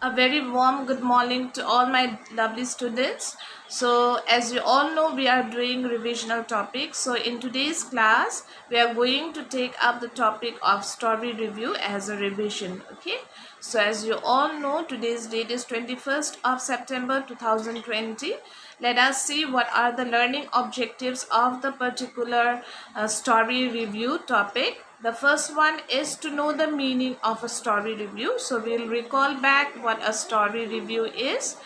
A very warm good morning to all my lovely students. So, as you all know, we are doing revisional topics. So, in today's class, we are going to take up the topic of story review as a revision. Okay. So, as you all know, today's date is 21st of September 2020. Let us see what are the learning objectives of the particular story review topic. The first one is to know the meaning of a story review. So we'll recall back what a story review is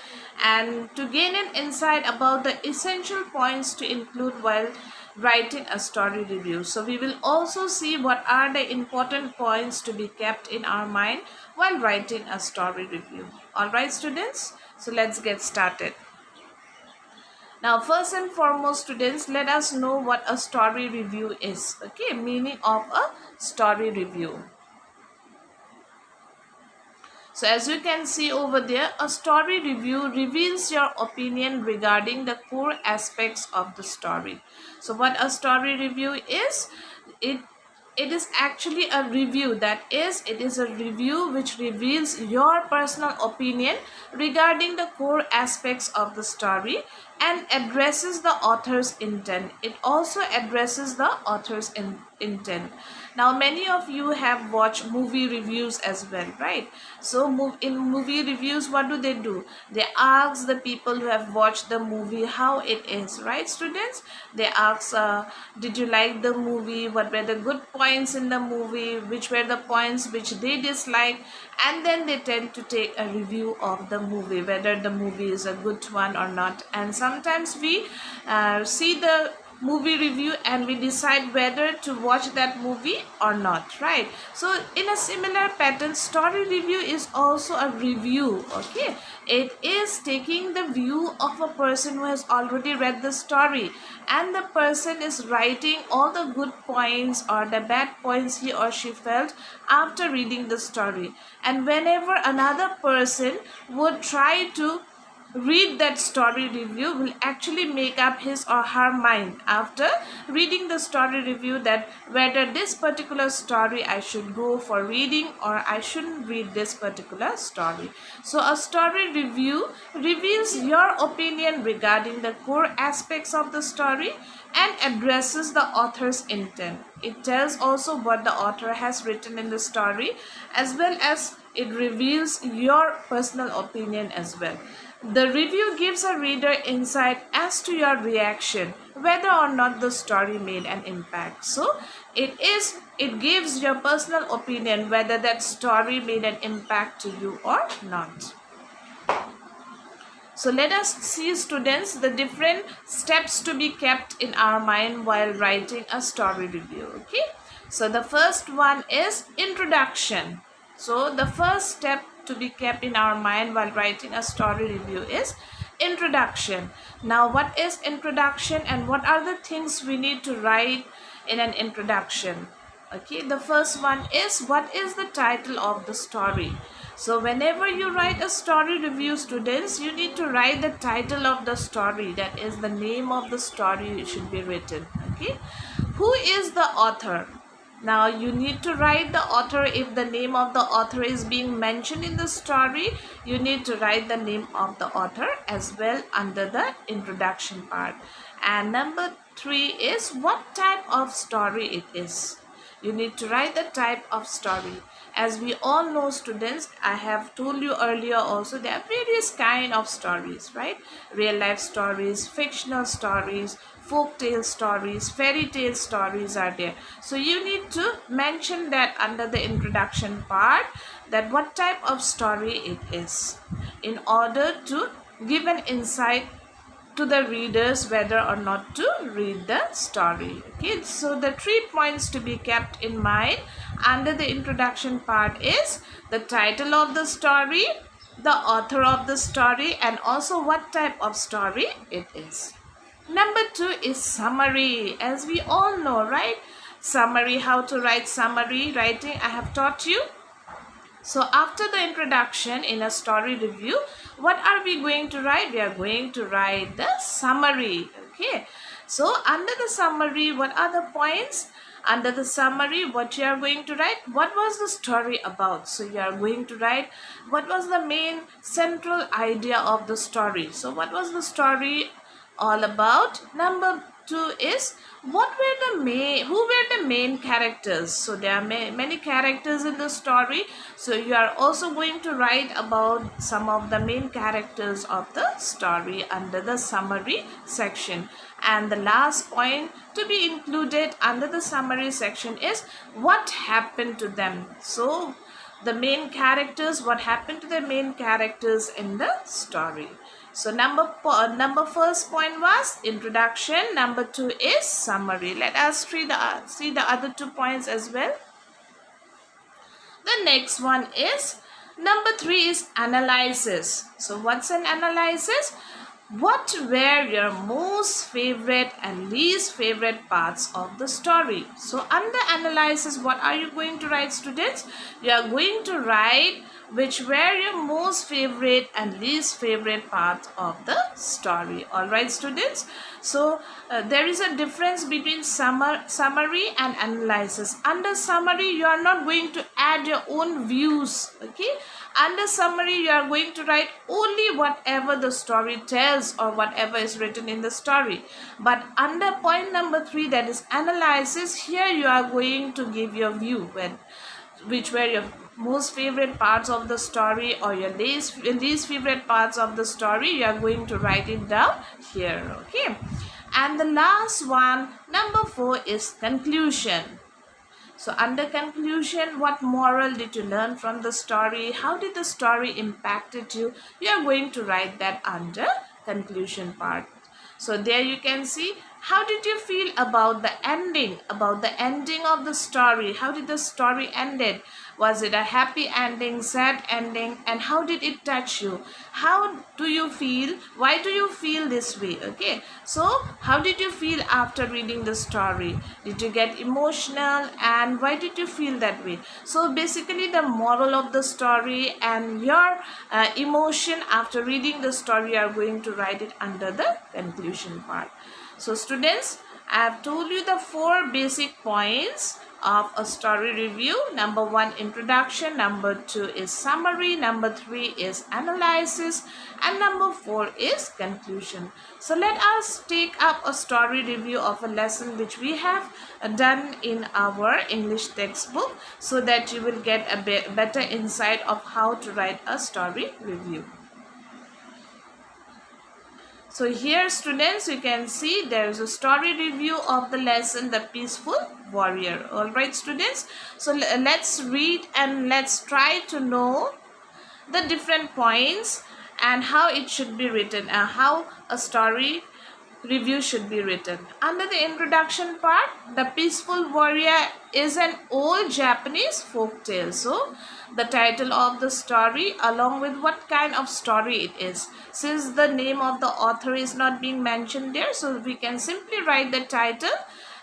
and to gain an insight about the essential points to include while writing a story review. So we will also see what are the important points to be kept in our mind while writing a story review. Alright students, so let's get started. Now, first and foremost, students, let us know what a story review is. Okay, meaning of a story review. So, as you can see over there, a story review reveals your opinion regarding the core aspects of the story. So, what a story review is, it is actually a review. That is, it is a review which reveals your personal opinion regarding the core aspects of the story and addresses the author's intent. It also addresses the author's intent. Now, many of you have watched movie reviews as well, right? So in movie reviews, what do? They ask the people who have watched the movie how it is, right students? They ask, did you like the movie? What were the good points in the movie? Which were the points which they disliked? And then they tend to take a review of the movie, whether the movie is a good one or not. And sometimes we see the movie review and we decide whether to watch that movie or not, right? So in a similar pattern, story review is also a review. Okay, it is taking the view of a person who has already read the story and the person is writing all the good points or the bad points he or she felt after reading the story. And whenever another person would try to read that story review, will actually make up his or her mind after reading the story review that whether this particular story I should go for reading or I shouldn't read this particular story. So a story review reveals your opinion regarding the core aspects of the story and addresses the author's intent. It tells also what the author has written in the story, as well as it reveals your personal opinion as well. The review gives a reader insight as to your reaction, whether or not the story made an impact. So it gives your personal opinion whether that story made an impact to you or not. So let us see, students, the different steps to be kept in our mind while writing a story review. Okay, so the first one is introduction. So the first step to be kept in our mind while writing a story review is introduction. Now, what is introduction and what are the things we need to write in an introduction? Okay, the first one is, what is the title of the story? So whenever you write a story review, students, you need to write the title of the story. That is the name of the story should be written. Okay, who is the author? Now you need to write the author. If the name of the author is being mentioned in the story, you need to write the name of the author as well under the introduction part. And number 3 is what type of story it is. You need to write the type of story. As we all know, students, I have told you earlier also, there are various kind of stories, right? Real life stories, fictional stories, folk tale stories, fairy tale stories are there. So you need to mention that under the introduction part, that what type of story it is, in order to give an insight to the readers whether or not to read the story. Okay, so the 3 points to be kept in mind under the introduction part is the title of the story, the author of the story, and also what type of story it is. Number 2 is summary. As we all know, right? Summary, how to write summary writing, I have taught you. So after the introduction in a story review, what are we going to write? We are going to write the summary. Okay. So under the summary, what are the points? Under the summary, what you are going to write, what was the story about? So you are going to write what was the main central idea of the story. So what was the story all about? Number 2 is what were who were the main characters? So there are many characters in the story, so you are also going to write about some of the main characters of the story under the summary section. And the last point to be included under the summary section is what happened to them. So the main characters, what happened to the main characters in the story. So number first point was introduction. Number 2 is summary. Let us see the other 2 points as well. The next one is number 3 is analysis. So what's an analysis? What were your most favorite and least favorite parts of the story? So under analysis, what are you going to write, students? You are going to write which were your most favorite and least favorite part of the story. All right, students. So there is a difference between summary and analysis. Under summary, you are not going to add your own views. Okay. Under summary, you are going to write only whatever the story tells or whatever is written in the story. But under point number 3, that is analysis, here you are going to give your view, which were your most favorite parts of the story or your least favorite parts of the story. You are going to write it down here. Okay. And the last one, number 4, is conclusion. So under conclusion, what moral did you learn from the story? How did the story impacted you? You are going to write that under conclusion part. So there you can see, how did you feel about the ending of the story? How did the story ended? Was it a happy ending, sad ending, and how did it touch you? How do you feel? Why do you feel this way? Okay, so how did you feel after reading the story? Did you get emotional, and why did you feel that way? So basically the moral of the story and your emotion after reading the story, are going to write it under the conclusion part. So students, I have told you the 4 basic points of a story review. Number 1, introduction. Number 2 is summary. Number 3 is analysis. And number 4 is conclusion. So let us take up a story review of a lesson which we have done in our English textbook, so that you will get a better insight of how to write a story review. So here, students, you can see there is a story review of the lesson The Peaceful Warrior. Alright, students. So let's read and let's try to know the different points and how it should be written and how a story review should be written. Under the introduction part, The Peaceful Warrior is an old Japanese folk tale. So the title of the story along with what kind of story it is. Since the name of the author is not being mentioned there, so we can simply write the title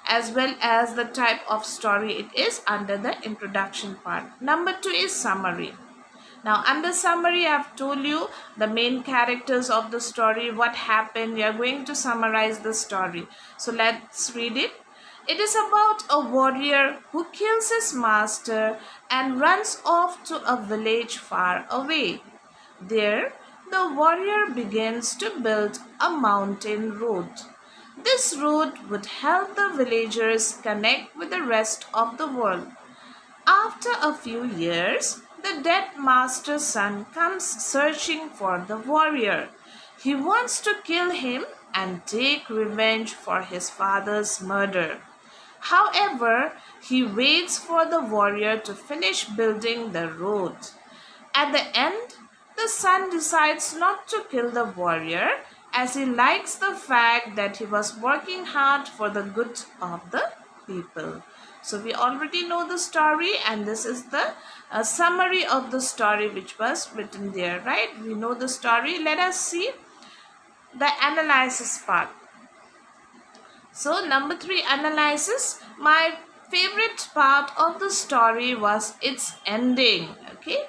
as well as the type of story it is under the introduction part. Number 2 is summary. Now under summary, I have told you the main characters of the story, what happened. We are going to summarize the story. So let's read it. It is about a warrior who kills his master and runs off to a village far away. There, the warrior begins to build a mountain road. This road would help the villagers connect with the rest of the world. After a few years, the dead master's son comes searching for the warrior. He wants to kill him and take revenge for his father's murder. However, he waits for the warrior to finish building the road. At the end, the son decides not to kill the warrior, as he likes the fact that he was working hard for the good of the people. So we already know the story, and this is the summary of the story which was written there, right? We know the story. Let us see the analysis part. So number 3, analysis. My favorite part of the story was its ending. Okay,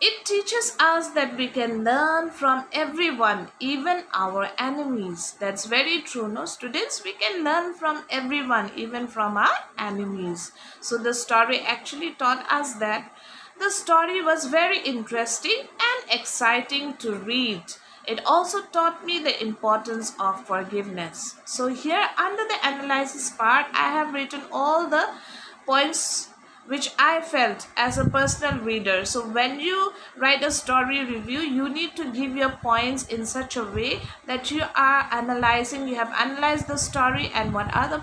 It teaches us that we can learn from everyone, even our enemies. That's very true, no, students? We can learn from everyone, even from our enemies. So the story actually taught us that. The story was very interesting and exciting to read. It also taught me the importance of forgiveness. So here under the analysis part, I have written all the points which I felt as a personal reader. So when you write a story review, you need to give your points in such a way that you are analyzing, you have analyzed the story and what are the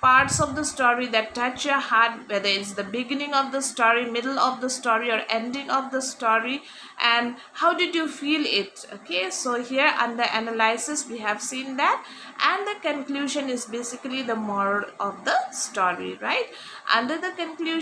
parts of the story that touch your heart, whether it's the beginning of the story, middle of the story, or ending of the story, and how did you feel it. Okay, so here under analysis we have seen that, and the conclusion is basically the moral of the story, right? Under the conclusion,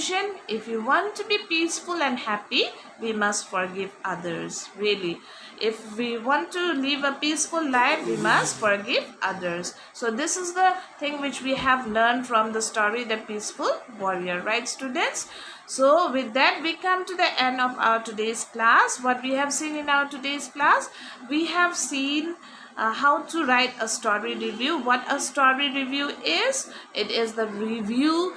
if you want to be peaceful and happy, we must forgive others. Really, if we want to live a peaceful life, we must forgive others. So this is the thing which we have learned from the story The Peaceful Warrior, right, students? So with that, we come to the end of our today's class. What we have seen in our today's class, we have seen how to write a story review. What a story review is, it is the review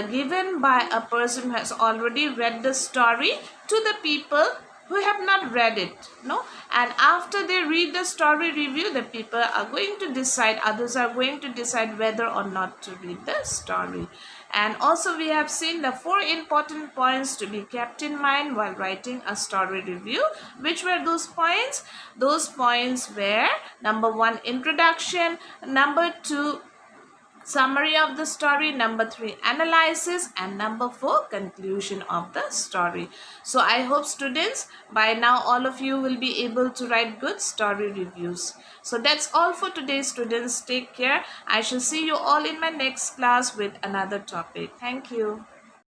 given by a person who has already read the story to the people who have not read it, no? And after they read the story review, the people are going to decide, others are going to decide whether or not to read the story. And also we have seen the 4 important points to be kept in mind while writing a story review. Which were those points? Those points were: number 1, introduction; number 2, summary of the story; number 3, analysis; and number 4, conclusion of the story. So I hope, students, by now all of you will be able to write good story reviews. So that's all for today, students. Take care. I shall see you all in my next class with another topic. Thank you.